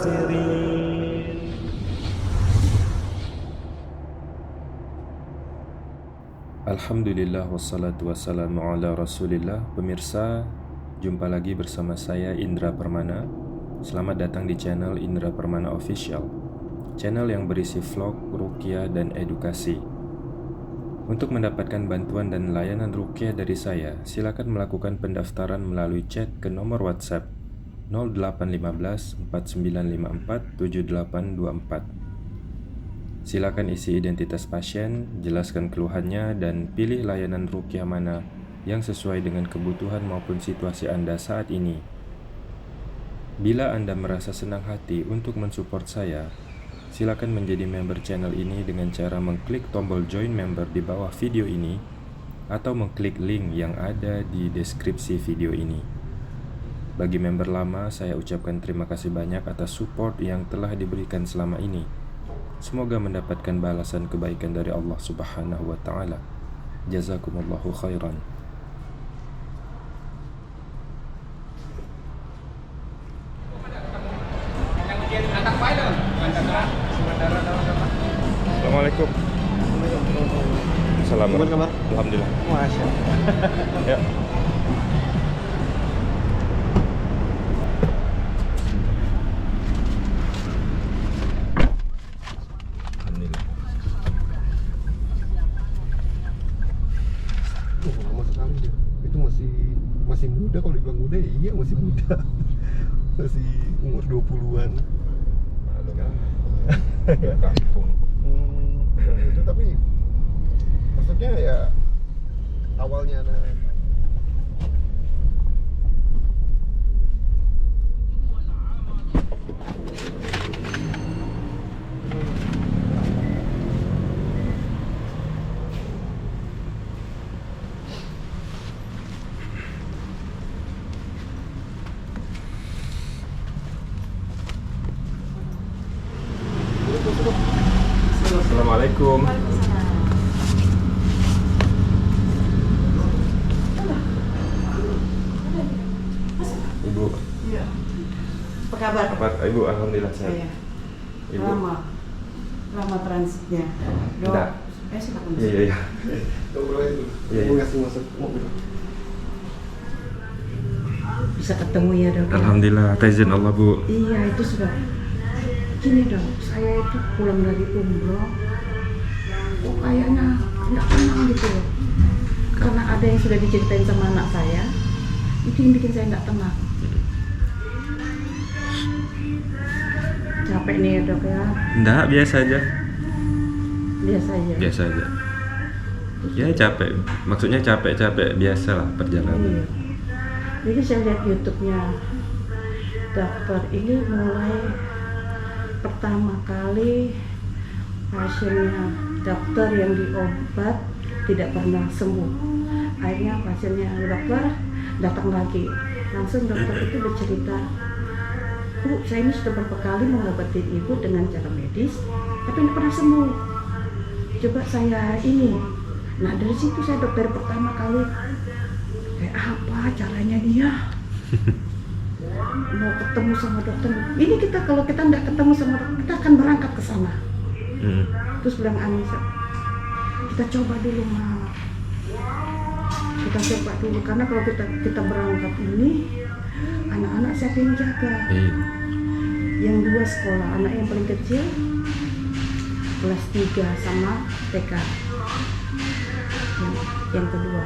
الخاسرين. Alhamdulillah wassalatu wassalamu ala rasulillah. Pemirsa, jumpa lagi bersama saya Indra Permana. Selamat datang di channel Indra Permana Official, channel yang berisi vlog, ruqyah, dan edukasi. Untuk mendapatkan bantuan dan layanan ruqyah dari saya, silakan melakukan pendaftaran melalui chat ke nomor WhatsApp 0815 4954 7824. Silakan isi identitas pasien, jelaskan keluhannya, dan pilih layanan ruqyah mana yang sesuai dengan kebutuhan maupun situasi Anda saat ini. Bila Anda merasa senang hati untuk mensupport saya, silakan menjadi member channel ini dengan cara mengklik tombol join member di bawah video ini atau mengklik link yang ada di deskripsi video ini. Bagi member lama, saya ucapkan terima kasih banyak atas support yang telah diberikan selama ini. Semoga mendapatkan balasan kebaikan dari Allah Subhanahu wa Ta'ala. Jazakumullahu khairan. Assalamualaikum. Assalamualaikum. Kabar? Alhamdulillah. Masya Allah. Ya. Alhamdulillah. Lama sekali dia. Itu masih muda, kalau dibilang muda ya iya masih muda. Masih umur 20-an. Halo. Kampung. Itu tapi maksudnya ya awalnya Assalamualaikum. Ibu, Iya. Apa kabar? apa Ibu? Alhamdulillah sehat. Iya. Ibu. Lama transitnya. Enggak. Silakan. Iya, iya, iya. ngobrol aja dulu. Iya, Mau iya. ngasih masuk mobil. Bisa ketemu ya dok. Alhamdulillah, atas izin Allah Bu. Iya itu sudah. Gini dok, saya itu pulang dari umroh. Kok kayaknya nggak tenang gitu loh. Karena ada yang sudah diceritain sama anak saya. Itu yang bikin saya nggak tenang. Capek nih ya dok ya. Enggak, biasa aja. Biasa aja. Biasa aja. Ya capek. Maksudnya capek-capek biasa lah perjalanan. Iya. Jadi saya lihat YouTube-nya dokter ini mulai pertama kali pasiennya dokter yang diobat tidak pernah sembuh. Akhirnya pasiennya dokter datang lagi. Langsung dokter itu bercerita, Bu, saya ini sudah beberapa kali mengobatin ibu dengan cara medis, tapi tidak pernah sembuh. Coba saya ini. Nah dari situ saya dokter pertama kali kayak apa caranya dia mau ketemu sama dokter. Ini kita kalau kita nggak ketemu sama dokter, kita akan berangkat ke sana. Terus bilang Anissa, kita coba dulu Ma. Kita coba dulu karena kalau kita berangkat ini anak-anak siapa yang jaga? Iya. Yang dua sekolah, anak yang paling kecil kelas 3 sama TK. Yang kedua,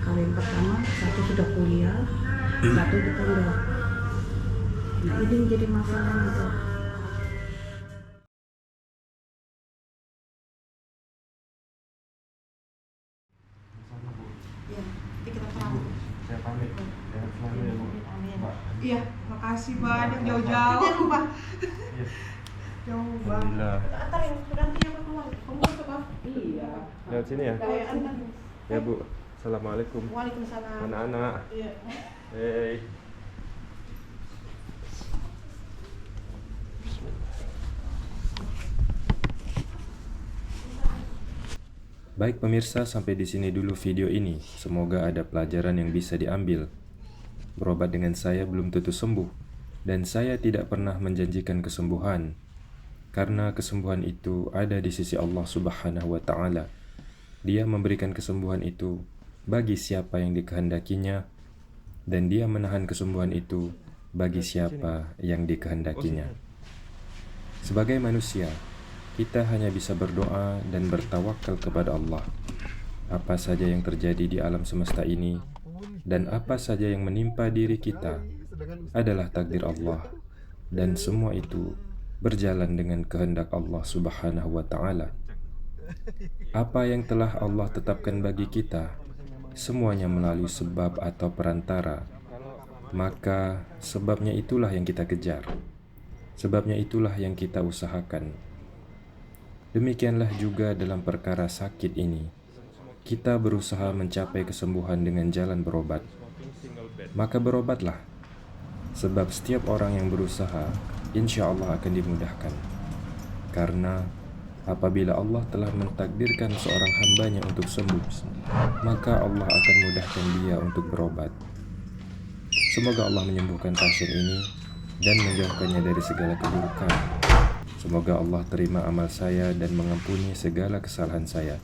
kalau yang pertama satu sudah kuliah, satu di pondok. Nah ini menjadi masalah gitu. Ya, nanti kita terang. Saya pamit. Sehat selalu ya Bu. Amin. Pak. Iya, makasih banyak jauh-jauh. Jangan lupa. Iya. Jauh banget. Alhamdulillah. Antar yang nanti yang keluar. Kamu masuk apa? Iya. Lewat sini ya? Antar. Ya Bu. Assalamualaikum. Waalaikumsalam. Anak-anak. Iya. Hey. Baik pemirsa, sampai di sini dulu video ini. Semoga ada pelajaran yang bisa diambil. Berobat dengan saya belum tentu sembuh. Dan saya tidak pernah menjanjikan kesembuhan, karena kesembuhan itu ada di sisi Allah Subhanahu wa Ta'ala. Dia memberikan kesembuhan itu bagi siapa yang dikehendakinya, dan Dia menahan kesembuhan itu bagi siapa yang dikehendakinya. Sebagai manusia, kita hanya bisa berdoa dan bertawakal kepada Allah. Apa saja yang terjadi di alam semesta ini dan apa saja yang menimpa diri kita adalah takdir Allah, dan semua itu berjalan dengan kehendak Allah Subhanahu wa Ta'ala. Apa yang telah Allah tetapkan bagi kita, semuanya melalui sebab atau perantara. Maka sebabnya itulah yang kita kejar, sebabnya itulah yang kita usahakan. Demikianlah juga dalam perkara sakit ini, kita berusaha mencapai kesembuhan dengan jalan berobat. Maka berobatlah, sebab setiap orang yang berusaha, insya Allah akan dimudahkan. Karena apabila Allah telah mentakdirkan seorang hambanya untuk sembuh, maka Allah akan mudahkan dia untuk berobat. Semoga Allah menyembuhkan pasien ini dan menjauhkannya dari segala keburukan. Semoga Allah terima amal saya dan mengampuni segala kesalahan saya.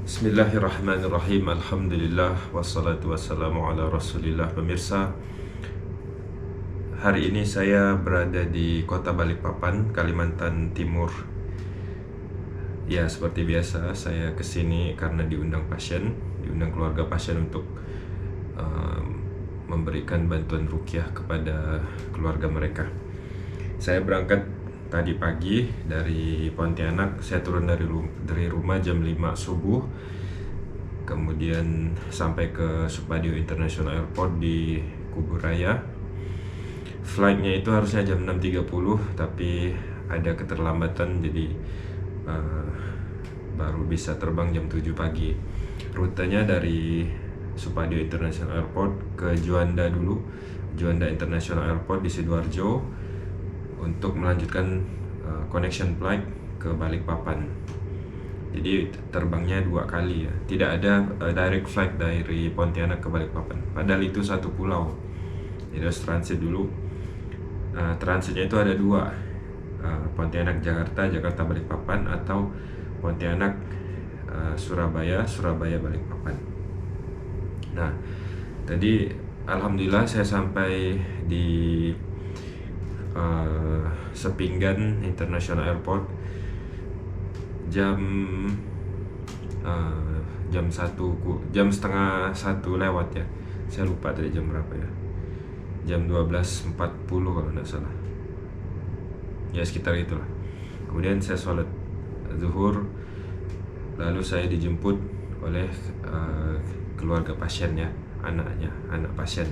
Bismillahirrahmanirrahim. Alhamdulillah, wassalatu wassalamu ala rasulillah. Pemirsa, hari ini saya berada di kota Balikpapan, Kalimantan Timur. Ya, seperti biasa saya kesini karena diundang keluarga pasien untuk memberikan bantuan ruqyah kepada keluarga mereka. Saya berangkat tadi pagi dari Pontianak. Saya turun dari rumah jam 5 subuh, kemudian sampai ke Supadio International Airport di Kuburaya. Flightnya itu harusnya jam 6.30, tapi ada keterlambatan, jadi baru bisa terbang jam 7 pagi. Rutenya dari Supadio International Airport ke Juanda dulu, Juanda International Airport di Sidoarjo, untuk melanjutkan connection flight ke Balikpapan. Jadi terbangnya 2 kali ya. Tidak ada direct flight dari Pontianak ke Balikpapan. Padahal itu satu pulau. Jadi harus transit dulu. Transitnya itu ada 2. Pontianak Jakarta, Jakarta Balikpapan, atau Pontianak Surabaya, Surabaya Balikpapan. Nah, tadi alhamdulillah saya sampai di Sepinggan International Airport jam setengah 1 lewat ya. Saya lupa tadi jam berapa ya. Jam 12.40 kalau tidak salah. Ya sekitar itulah. Kemudian saya sholat zuhur, lalu saya dijemput oleh keluarga pasien ya, anak pasien.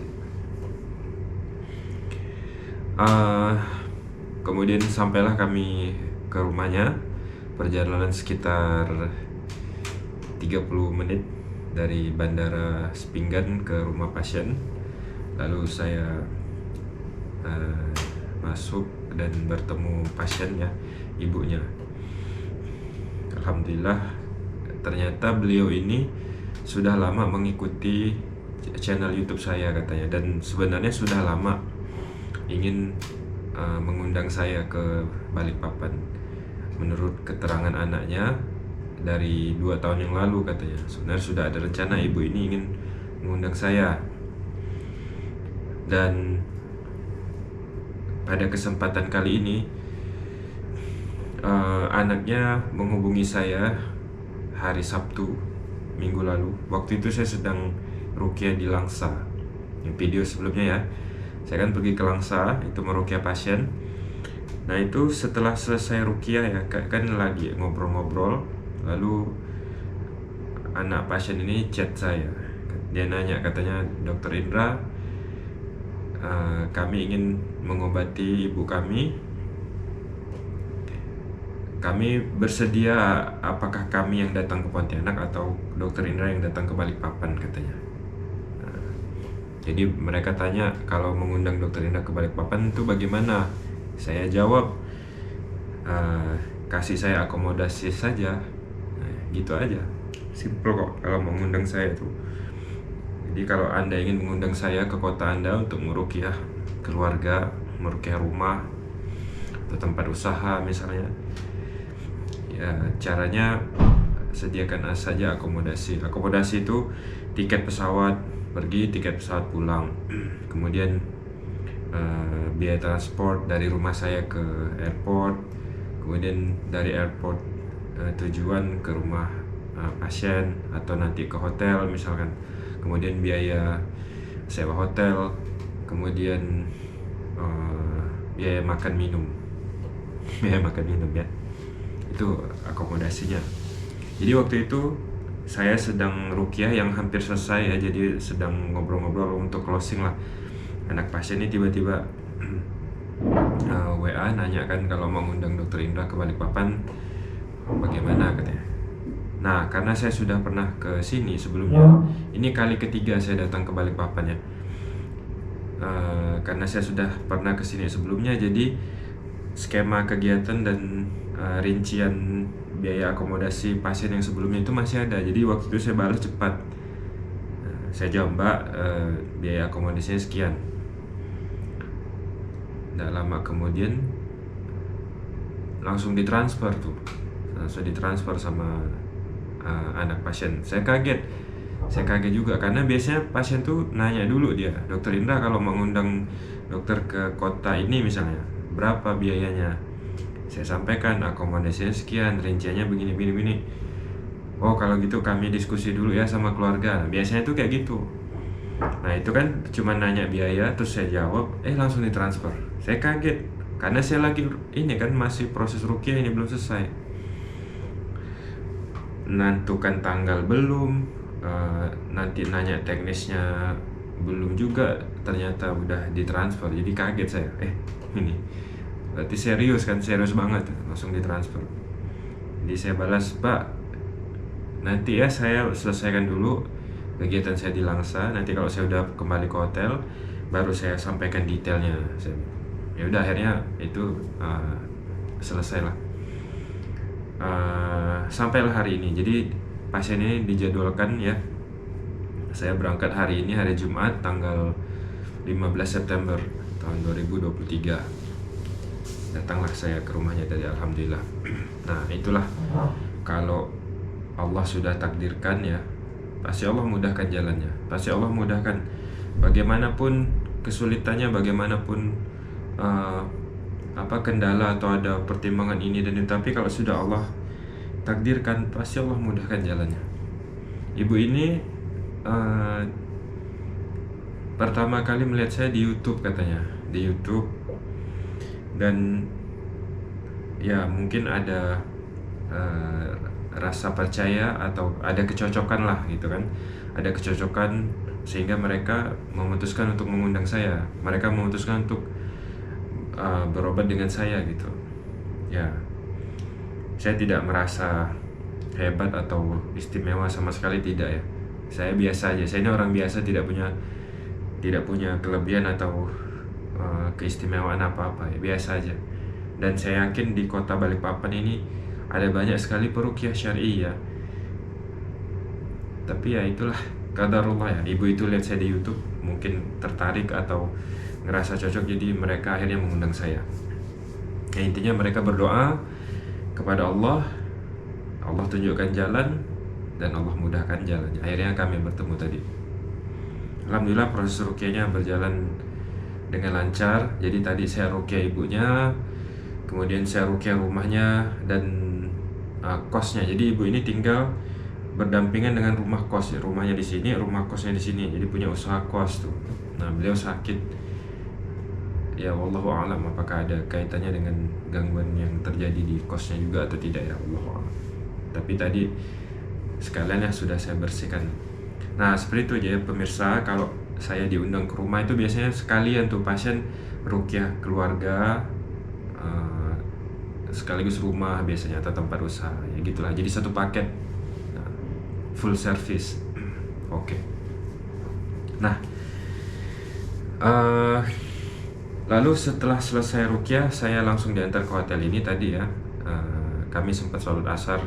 Kemudian sampailah kami ke rumahnya. Perjalanan sekitar 30 menit dari bandara Sepinggan ke rumah pasien. Lalu saya masuk dan bertemu pasien ya, ibunya. Alhamdulillah, ternyata beliau ini sudah lama mengikuti channel YouTube saya katanya, dan sebenarnya sudah lama ingin mengundang saya ke Balikpapan. Menurut keterangan anaknya, dari 2 tahun yang lalu katanya sebenarnya sudah ada rencana ibu ini ingin mengundang saya. Dan pada kesempatan kali ini anaknya menghubungi saya hari Sabtu minggu lalu. Waktu itu saya sedang ruqyah di Langsa. Yang video sebelumnya ya, saya kan pergi ke Langsa itu meruqyah pasien. Nah itu setelah selesai ruqyah ya, kan lagi ngobrol-ngobrol, lalu anak pasien ini chat saya. Dia nanya, katanya, Dokter Indra, kami ingin mengobati ibu kami. Kami bersedia, apakah kami yang datang ke Pontianak atau Dokter Indra yang datang ke Balikpapan, katanya. Jadi mereka tanya, kalau mengundang Dokter Indra ke Balikpapan itu bagaimana? Saya jawab, kasih saya akomodasi saja. Nah, gitu aja. Simple kok kalau mengundang saya tuh. Jadi kalau Anda ingin mengundang saya ke kota Anda untuk meruqyah keluarga, meruqyah rumah atau tempat usaha misalnya, ya caranya sediakan saja akomodasi. Akomodasi itu tiket pesawat pergi, tiket pesawat pulang, kemudian biaya transport dari rumah saya ke airport, kemudian dari airport tujuan ke rumah pasien atau nanti ke hotel misalkan, kemudian biaya sewa hotel, kemudian biaya makan minum ya, itu akomodasinya. Jadi waktu itu saya sedang ruqyah yang hampir selesai ya, jadi sedang ngobrol-ngobrol untuk closing lah. Anak pasien ini tiba-tiba WA nanya kan kalau mau ngundang Dokter Indra ke Balikpapan bagaimana katanya. Nah, karena saya sudah pernah ke sini sebelumnya, ini kali ketiga saya datang ke Balikpapan ya. Karena saya sudah pernah ke sini sebelumnya, jadi skema kegiatan dan rincian biaya akomodasi pasien yang sebelumnya itu masih ada. Jadi waktu itu saya balas cepat. Saya jawab, Mbak, biaya akomodasinya sekian. Tidak lama kemudian langsung ditransfer tuh, sama anak pasien. Saya kaget juga karena biasanya pasien tuh nanya dulu dia, Dokter Indra kalau mengundang dokter ke kota ini misalnya, berapa biayanya? Saya sampaikan akomodasinya sekian, rinciannya begini. Oh kalau gitu kami diskusi dulu ya sama keluarga. Nah, biasanya tuh kayak gitu. Nah itu kan cuma nanya biaya, terus saya jawab, langsung ditransfer. Saya kaget karena saya lagi ini kan masih proses ruqyah, ini belum selesai. Nentukan tanggal belum, nanti nanya teknisnya belum juga, ternyata udah ditransfer. Jadi kaget saya, ini berarti serius banget, langsung ditransfer. Jadi saya balas, Pak, nanti ya saya selesaikan dulu kegiatan saya di Langsa, nanti kalau saya udah kembali ke hotel baru saya sampaikan detailnya. Ya udah, akhirnya itu selesai lah. Sampailah hari ini. Jadi pasien ini dijadwalkan ya, saya berangkat hari ini, hari Jumat tanggal 15 September tahun 2023. Datanglah saya ke rumahnya tadi, alhamdulillah. Nah itulah, kalau Allah sudah takdirkan ya, pasti Allah mudahkan jalannya, pasti Allah mudahkan. Bagaimanapun kesulitannya, bagaimanapun kendala atau ada pertimbangan ini dan itu, tapi kalau sudah Allah takdirkan, pasti Allah mudahkan jalannya. Ibu ini pertama kali melihat saya di YouTube katanya, di YouTube, dan ya mungkin ada rasa percaya atau ada kecocokan lah gitu kan, ada kecocokan sehingga mereka memutuskan untuk mengundang saya, mereka memutuskan untuk berobat dengan saya gitu ya. Saya tidak merasa hebat atau istimewa sama sekali, tidak ya. Saya biasa aja, saya ini orang biasa, tidak punya kelebihan atau keistimewaan apa-apa ya, biasa aja. Dan saya yakin di kota Balikpapan ini ada banyak sekali peruqyah syar'i ya. Tapi ya itulah qadarullah ya. Ibu itu lihat saya di YouTube, mungkin tertarik atau ngerasa cocok, jadi mereka akhirnya mengundang saya. Ya, intinya mereka berdoa kepada Allah, Allah tunjukkan jalan dan Allah mudahkan jalannya. Akhirnya kami bertemu tadi. Alhamdulillah proses ruqyahnya berjalan dengan lancar. Jadi tadi saya ruqyah ibunya, kemudian saya ruqyah rumahnya dan kosnya. Jadi ibu ini tinggal berdampingan dengan rumah kos, rumahnya di sini, rumah kosnya di sini. Jadi punya usaha kos tuh. Nah beliau sakit. Ya wallahu a'lam apakah ada kaitannya dengan gangguan yang terjadi di kosnya juga atau tidak ya, wallahu a'lam. Tapi tadi sekalian ya sudah saya bersihkan. Nah seperti itu aja ya pemirsa, kalau saya diundang ke rumah itu biasanya sekalian tuh pasien ruqyah keluarga, sekaligus rumah biasanya atau tempat usaha ya gitulah. Jadi satu paket, full service. Oke. Nah lalu setelah selesai ruqyah saya langsung diantar ke hotel ini tadi ya. Kami sempat sholat asar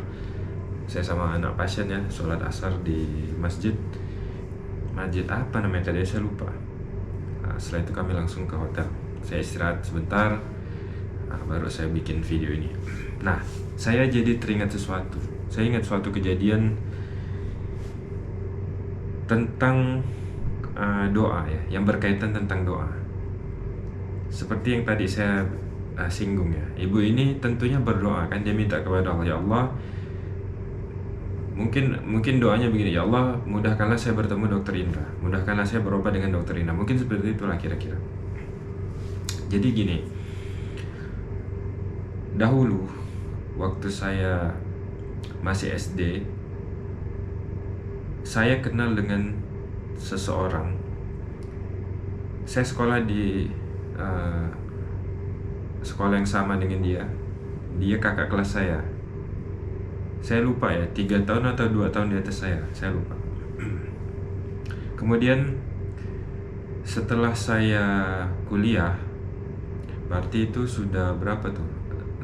saya sama anak pasien ya sholat asar di masjid apa namanya tadi saya lupa. Setelah itu kami langsung ke hotel, saya istirahat sebentar, baru saya bikin video ini. Nah, saya jadi teringat sesuatu. Saya ingat suatu kejadian tentang doa ya, yang berkaitan tentang doa. Seperti yang tadi saya singgung ya, ibu ini tentunya berdoa kan, dia minta kepada Allah, ya Allah, mungkin doanya begini, ya Allah mudahkanlah saya bertemu Dokter Indra, mudahkanlah saya berobat dengan Dokter Indra, mungkin seperti itulah kira-kira. Jadi gini, dahulu waktu saya masih SD, saya kenal dengan seseorang. Saya sekolah di sekolah yang sama dengan dia kakak kelas saya lupa ya, 3 tahun atau 2 tahun di atas saya lupa. Kemudian setelah saya kuliah, berarti itu sudah berapa tuh,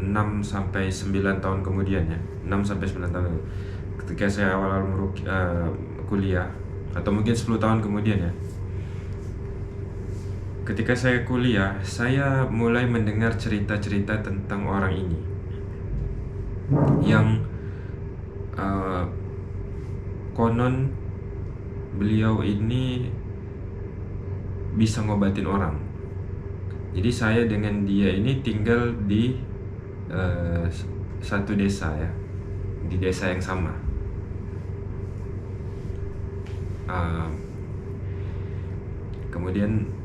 6 sampai 9 tahun kemudian ya, 6 sampai 9 tahun ketika saya awal kuliah, atau mungkin 10 tahun kemudian ya. Ketika saya kuliah, saya mulai mendengar cerita-cerita tentang orang ini yang konon beliau ini bisa ngobatin orang. Jadi saya dengan dia ini tinggal di satu desa ya, di desa yang sama. Kemudian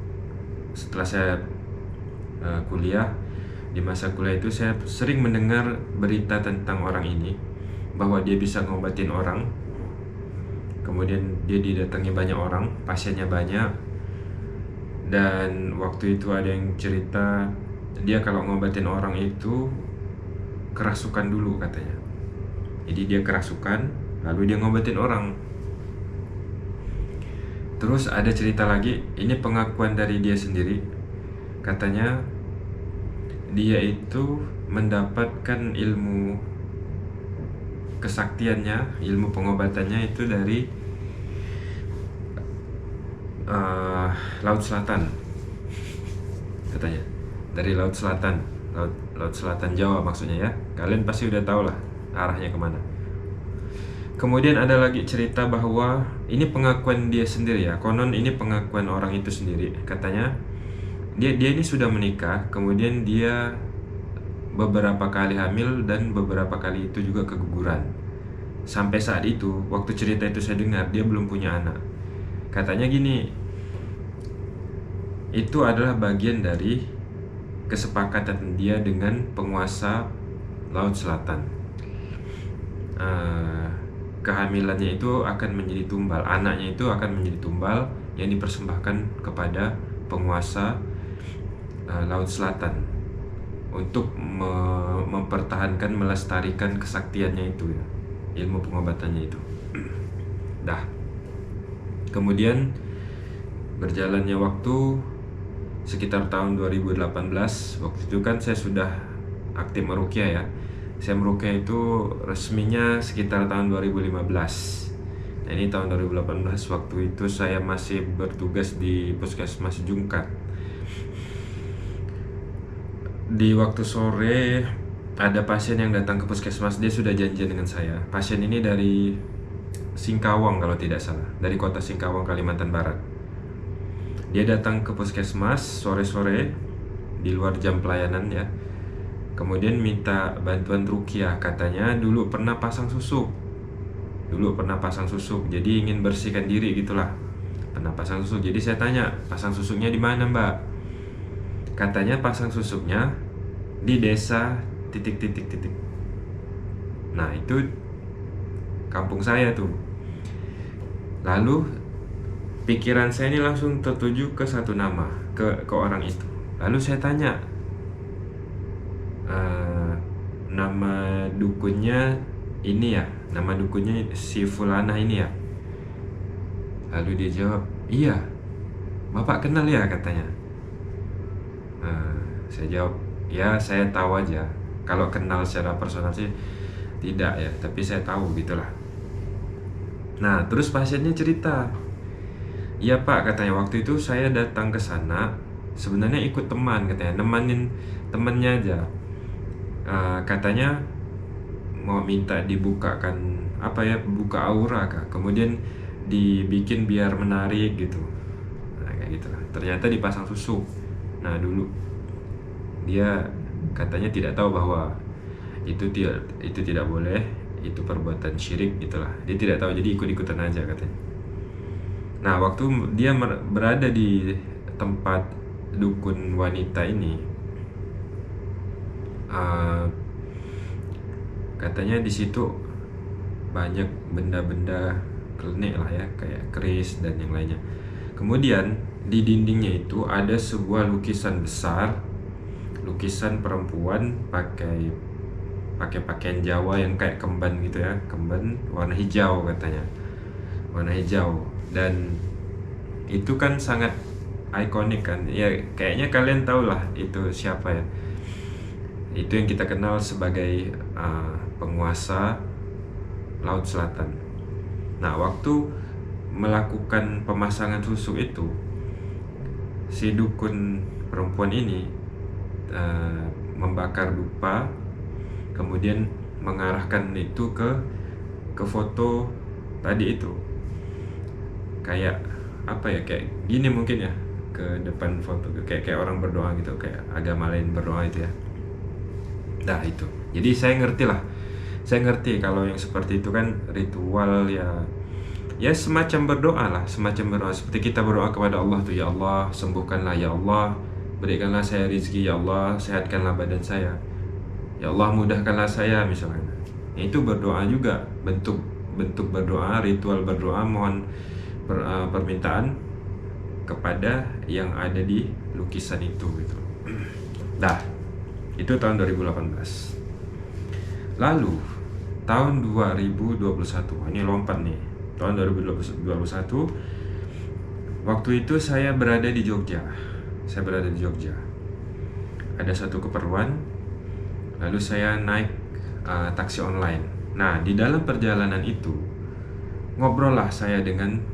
setelah saya kuliah, di masa kuliah itu saya sering mendengar berita tentang orang ini, bahwa dia bisa ngobatin orang. Kemudian dia didatangi banyak orang, pasiennya banyak. Dan waktu itu ada yang cerita, dia kalau ngobatin orang itu kerasukan dulu katanya. Jadi dia kerasukan, lalu dia ngobatin orang. Terus ada cerita lagi, ini pengakuan dari dia sendiri. Katanya dia itu mendapatkan ilmu kesaktiannya, ilmu pengobatannya itu dari Laut Selatan, katanya. Dari Laut Selatan, Laut Selatan Jawa maksudnya ya. Kalian pasti udah tahu lah arahnya kemana. Kemudian ada lagi cerita bahwa ini pengakuan dia sendiri ya, konon ini pengakuan orang itu sendiri. Katanya dia ini sudah menikah, kemudian dia beberapa kali hamil dan beberapa kali itu juga keguguran. Sampai saat itu, waktu cerita itu saya dengar, dia belum punya anak. Katanya gini, itu adalah bagian dari kesepakatan dia dengan penguasa Laut Selatan. Kehamilannya itu akan menjadi tumbal, anaknya itu akan menjadi tumbal yang dipersembahkan kepada penguasa Laut Selatan untuk mempertahankan, melestarikan kesaktiannya itu ya, ilmu pengobatannya itu. Dah. Kemudian berjalannya waktu sekitar tahun 2018, waktu itu kan saya sudah aktif meruqyah ya. Saya meruqyah itu resminya sekitar tahun 2015. Nah, ini tahun 2018, waktu itu saya masih bertugas di Puskesmas Jungkat. Di waktu sore ada pasien yang datang ke puskesmas, dia sudah janjian dengan saya. Pasien ini dari Singkawang kalau tidak salah, dari kota Singkawang, Kalimantan Barat. Dia datang ke puskesmas sore-sore di luar jam pelayanan ya. Kemudian minta bantuan ruqyah, katanya dulu pernah pasang susuk. Jadi ingin bersihkan diri gitulah. Pernah pasang susuk. Jadi saya tanya, pasang susuknya di mana, Mbak? Katanya pasang susuknya di desa titik. Nah, itu kampung saya tuh. Lalu pikiran saya ini langsung tertuju ke satu nama, ke orang itu. Lalu saya tanya, nama dukunnya ini ya, nama dukunnya si Fulana ini ya. Lalu dia jawab, iya, Bapak kenal ya, katanya. Saya jawab, ya saya tahu aja. Kalau kenal secara personal sih tidak ya, tapi saya tahu gitulah. Nah, terus pasiennya cerita, iya Pak, katanya waktu itu saya datang ke sana sebenarnya ikut teman, katanya nemanin temennya aja. Katanya mau minta dibukakan apa ya, buka aura kah, kemudian dibikin biar menarik gitu. Nah, kayak gitu lah. Ternyata dipasang susuk. Nah, dulu dia katanya tidak tahu bahwa itu tidak boleh, itu perbuatan syirik gitulah. Dia tidak tahu, jadi ikut-ikutan aja katanya. Nah, waktu dia berada di tempat dukun wanita ini, katanya di situ banyak benda-benda klinik lah ya, kayak keris dan yang lainnya. Kemudian di dindingnya itu ada sebuah lukisan besar, lukisan perempuan pakai pakaian Jawa yang kayak kemban gitu ya, kemban warna hijau katanya, warna hijau. Dan itu kan sangat ikonik kan ya, kayaknya kalian tahu lah itu siapa ya. Itu yang kita kenal sebagai penguasa Laut Selatan. Nah, waktu melakukan pemasangan susuk itu, si dukun perempuan ini membakar dupa, kemudian mengarahkan itu ke foto tadi itu, kayak apa ya, kayak gini mungkin ya, ke depan foto kayak orang berdoa gitu, kayak agama lain berdoa itu ya. Nah itu, jadi saya ngerti kalau yang seperti itu kan ritual ya semacam berdoa lah, semacam berdoa seperti kita berdoa kepada Allah tuh, ya Allah sembuhkanlah, ya Allah berikanlah saya rezeki, ya Allah sehatkanlah badan saya, ya Allah mudahkanlah saya misalnya. Itu berdoa juga, bentuk berdoa, ritual berdoa, mohon permintaan kepada yang ada di lukisan itu gitu. Nah, itu tahun 2018. Lalu tahun 2021, ini lompat nih, tahun 2021, waktu itu saya berada di Jogja. Ada satu keperluan, lalu saya naik taksi online. Nah, di dalam perjalanan itu ngobrol lah saya dengan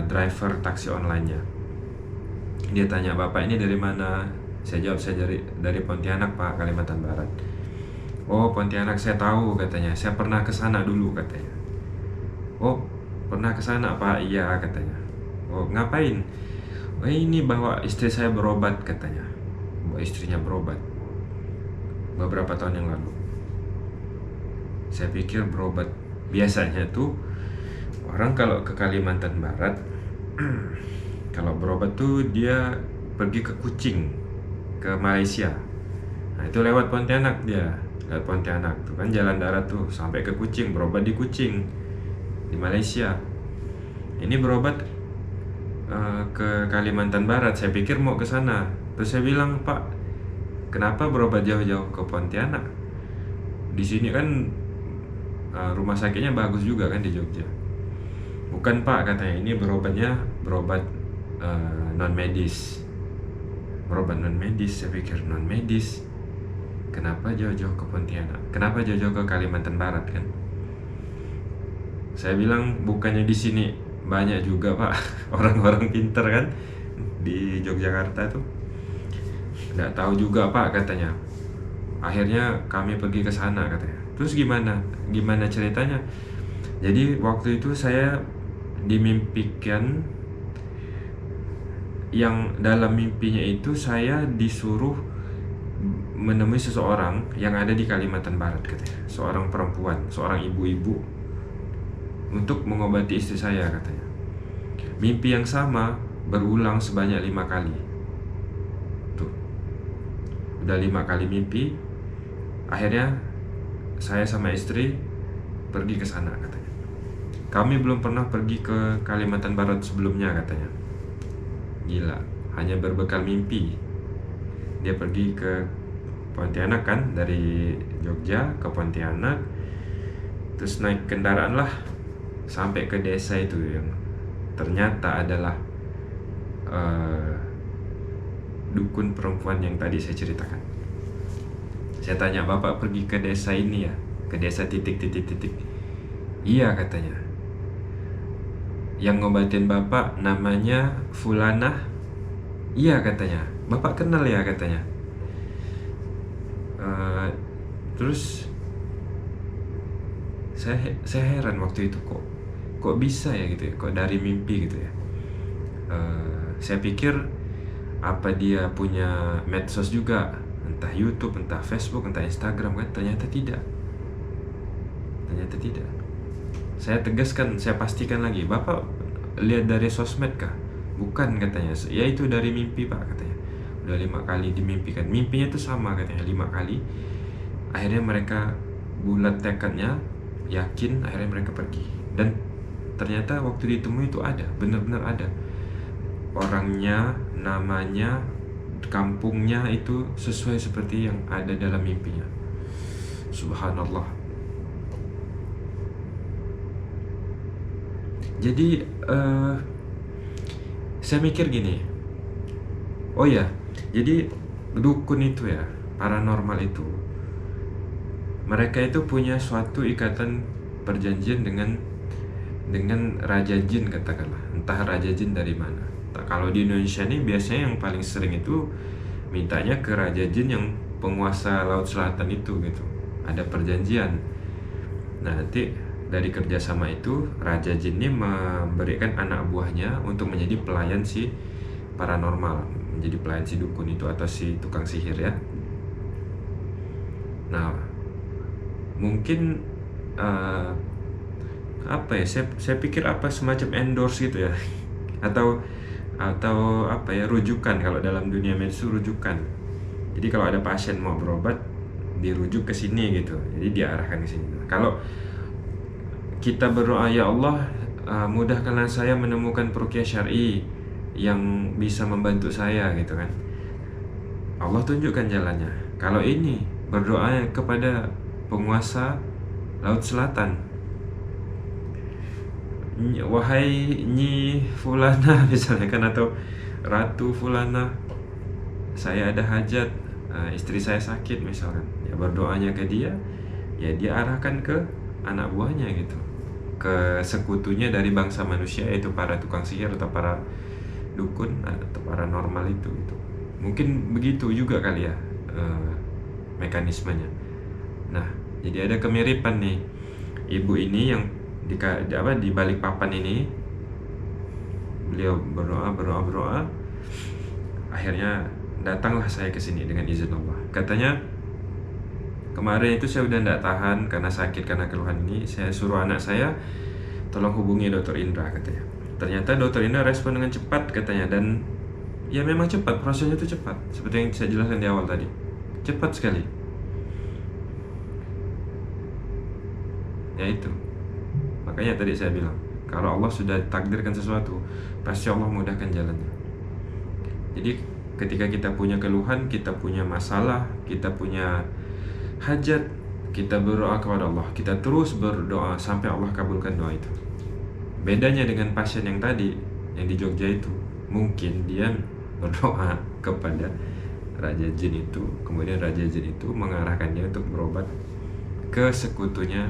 driver taksi online-nya. Dia tanya, "Bapak ini dari mana?" Saya jawab, "Saya dari Pontianak, Pak, Kalimantan Barat." "Oh, Pontianak, saya tahu," katanya. "Saya pernah ke sana dulu," katanya. "Oh, pernah ke sana, Pak?" "Iya," katanya. "Oh, ngapain?" "Oh, ini bawa istri saya berobat," katanya. Bawa istrinya berobat beberapa tahun yang lalu. Saya pikir berobat, biasanya tuh orang kalau ke Kalimantan Barat kalau berobat tuh dia pergi ke Kuching, ke Malaysia. Nah, itu lewat Pontianak, lewat Pontianak tuh kan jalan darat tuh sampai ke Kuching, berobat di Kuching di Malaysia. Ini berobat ke Kalimantan Barat. Saya pikir mau ke sana. Terus saya bilang, "Pak, kenapa berobat jauh-jauh ke Pontianak? Di sini kan rumah sakitnya bagus juga kan di Jogja." "Bukan, Pak," katanya, "ini berobat non medis." Berobat non medis. Saya pikir non medis, kenapa jauh-jauh ke Pontianak? Kenapa jauh-jauh ke Kalimantan Barat kan? Saya bilang, bukannya di sini banyak juga, Pak, orang-orang pinter kan di Yogyakarta tuh. "Nggak tahu juga, Pak," katanya. "Akhirnya kami pergi ke sana," katanya. "Terus gimana ceritanya?" "Jadi waktu itu saya dimimpikan, yang dalam mimpinya itu saya disuruh menemui seseorang yang ada di Kalimantan Barat," katanya. "Seorang perempuan, seorang ibu-ibu, untuk mengobati istri saya," katanya. "Mimpi yang sama berulang sebanyak 5 kali. Tuh, udah 5 kali mimpi. Akhirnya saya sama istri pergi ke sana," katanya. "Kami belum pernah pergi ke Kalimantan Barat sebelumnya," katanya. Gila, hanya berbekal mimpi dia pergi ke Pontianak kan, dari Jogja ke Pontianak, terus naik kendaraan lah sampai ke desa itu yang ternyata adalah dukun perempuan yang tadi saya ceritakan. Saya tanya, "Bapak pergi ke desa ini ya?" ke desa titik. Iya katanya, yang ngobatin bapak namanya Fulanah. Iya katanya, bapak kenal ya katanya. Terus saya heran waktu itu, kok bisa ya gitu ya, kok dari mimpi gitu ya. Saya pikir apa dia punya medsos juga, entah YouTube, entah Facebook, entah Instagram kan? Ternyata tidak. Saya tegaskan, saya pastikan lagi, bapak lihat dari sosmed kah? Bukan katanya. Ya itu dari mimpi pak katanya. Udah 5 kali dimimpikan. Mimpinya itu sama katanya, 5 kali. Akhirnya mereka bulat tekadnya, yakin, akhirnya mereka pergi. Dan ternyata waktu ditemui itu ada, benar-benar ada. Orangnya, namanya, kampungnya itu sesuai seperti yang ada dalam mimpinya. Subhanallah. Jadi saya mikir gini, oh ya, jadi dukun itu ya, paranormal itu, mereka itu punya suatu ikatan perjanjian dengan raja jin katakanlah, entah raja jin dari mana. Kalau di Indonesia ini biasanya yang paling sering itu mintanya ke raja jin yang penguasa Laut Selatan itu gitu, ada perjanjian. Nah nanti dari kerjasama itu raja jin ini memberikan anak buahnya untuk menjadi pelayan si paranormal, menjadi pelayan si dukun itu atau si tukang sihir ya. Nah mungkin apa ya, saya pikir apa semacam endorse gitu ya atau apa ya, rujukan. Kalau dalam dunia medis itu rujukan. Jadi kalau ada pasien mau berobat dirujuk ke sini gitu, jadi diarahkan ke sini. Kalau kita berdoa, ya Allah, mudahkanlah saya menemukan peruqyah syar'i yang bisa membantu saya gitu kan. Allah tunjukkan jalannya. Kalau ini berdoa kepada penguasa Laut Selatan, wahai Nyi Fulana misalnya kan, atau Ratu Fulana, saya ada hajat, istri saya sakit misalkan, ya berdoanya ke dia, ya dia arahkan ke anak buahnya gitu, ke sekutunya dari bangsa manusia, yaitu para tukang sihir atau para dukun atau paranormal itu gitu. Mungkin begitu juga kali ya mekanismenya. Nah jadi ada kemiripan nih, ibu ini yang di balik papan ini, beliau berdoa, akhirnya datanglah saya ke sini dengan izin Allah. Katanya kemarin itu saya udah tidak tahan karena sakit, karena keluhan ini. Saya suruh anak saya tolong hubungi Dr. Indra katanya. Ternyata Dr. Indra respon dengan cepat katanya, dan ya memang cepat, prosesnya itu cepat. Seperti yang saya jelaskan di awal tadi, cepat sekali. Ya itu, makanya tadi saya bilang, kalau Allah sudah takdirkan sesuatu, pasti Allah mudahkan jalannya. Jadi ketika kita punya keluhan, kita punya masalah, kita punya hajat, kita berdoa kepada Allah, kita terus berdoa sampai Allah kabulkan doa itu. Bedanya dengan pasien yang tadi, yang di Jogja itu, mungkin dia berdoa kepada raja jin itu, kemudian raja jin itu mengarahkan dia untuk berobat ke sekutunya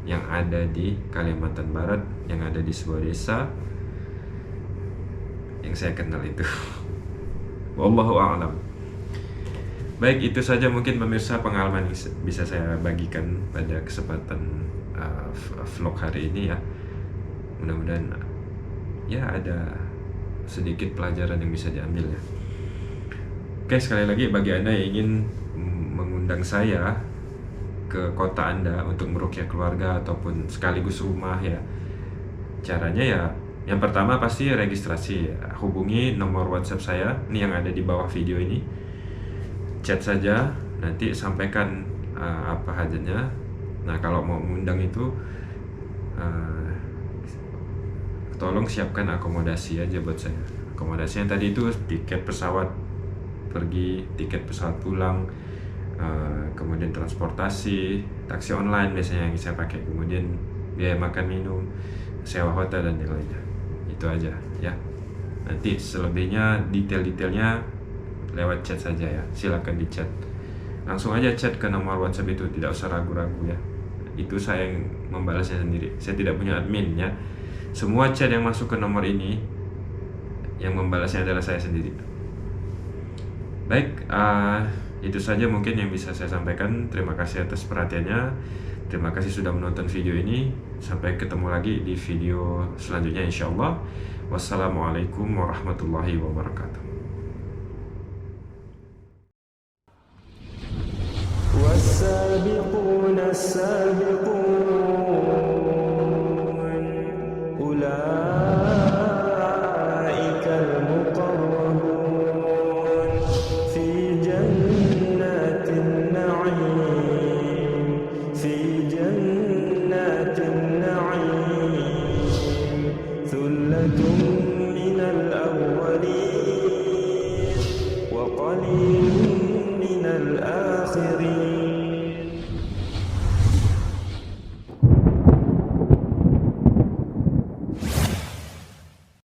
yang ada di Kalimantan Barat, yang ada di sebuah desa yang saya kenal itu. Wallahu a'lam. Baik, itu saja mungkin pemirsa pengalaman yang bisa saya bagikan pada kesempatan vlog hari ini ya. Mudah-mudahan ya ada sedikit pelajaran yang bisa diambil ya. Oke, sekali lagi bagi Anda yang ingin mengundang saya ke kota Anda untuk meruqyah keluarga ataupun sekaligus rumah ya, caranya ya yang pertama pasti registrasi ya. Hubungi nomor WhatsApp saya, ini yang ada di bawah video ini. Chat saja, nanti sampaikan apa hajatnya. Nah kalau mau mengundang itu tolong siapkan akomodasi aja buat saya. Akomodasinya tadi itu tiket pesawat pergi, tiket pesawat pulang, kemudian transportasi, taksi online biasanya yang saya pakai, kemudian biaya makan minum, sewa hotel dan yang lainnya. Itu aja ya. Nanti selebihnya detail-detailnya lewat chat saja ya. Silakan di chat. Langsung aja chat ke nomor WhatsApp itu, tidak usah ragu-ragu ya. itu saya yang membalasnya sendiri. Saya tidak punya admin ya. Semua chat yang masuk ke nomor ini yang membalasnya adalah saya sendiri. Baik, itu saja mungkin yang bisa saya sampaikan. Terima kasih atas perhatiannya. Terima kasih sudah menonton video ini. Sampai ketemu lagi di video selanjutnya insyaallah. Wassalamualaikum warahmatullahi wabarakatuh. والسابقون السابقون